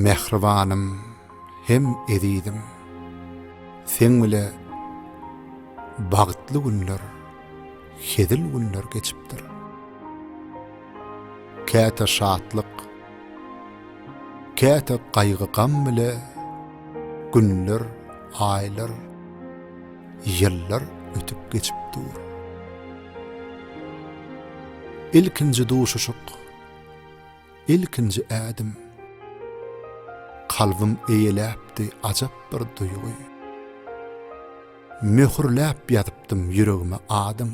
mehribanım hem edidim. Sen bile bagtly günler, hedil günler geçipdir. Käte şatlyk, käte gaýgy gam bile günler, aylar, ýyllar ötüp geçipdir. İlkinji duşuşuk, ilkinji ädim, kalbim eýeläpdi ajap bir duýgy. Möhürläp ýatypdym ýüregime adım,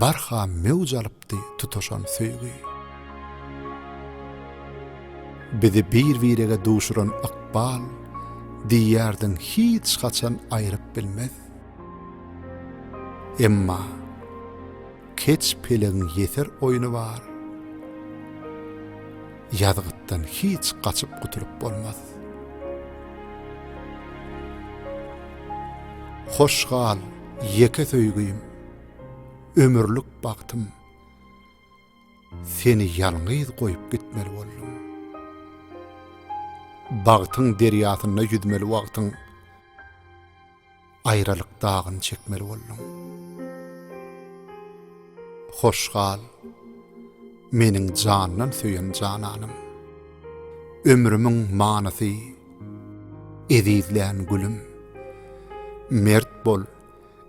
barha mewj alypdy tutaşan söýgi. Bizi bir-birege duşuran ykbal, diýärden hiç gaçan aýryp bilmez. Emma keç pelegiň ýeter oýuny bar. Ýadgytdan hiç gaçyp guturup bolmaz. Hoşgal, ýeke söýgüýüm, ömürlük baktım, seni ýalňyz goýup gitmeli boldum. Bagtyň derýasyna ýüzmeli wagtyň, aýralyk dagyny çekmeli boldum. Hoşgal, meniň jandan söýen jananym, ömrümiň manysy, edizlän gülüm, mert bol,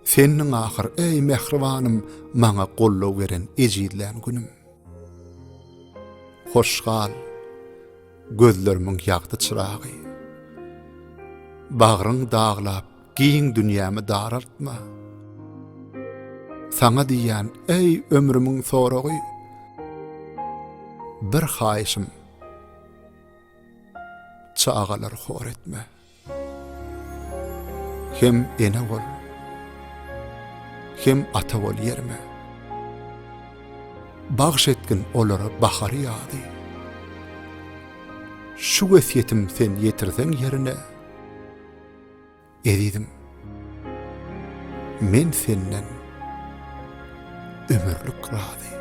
seniň ahyr ey mehribanym maňa gollaw beren ejidlän günüm. Hoşgal, gözlerimiň ýagdy çyragy, bagryň daglap giň dünýämi darartma. Saňa diýen ey ömrümiň soragy, bir haýşym, çağalar hor etme. Hem ene bol, hem ata bol yerime. Bagş etgin olara bahary ýady. Şu wesiýetim sen ýetirseň ýerine, edidim, men senden ömürlük razy.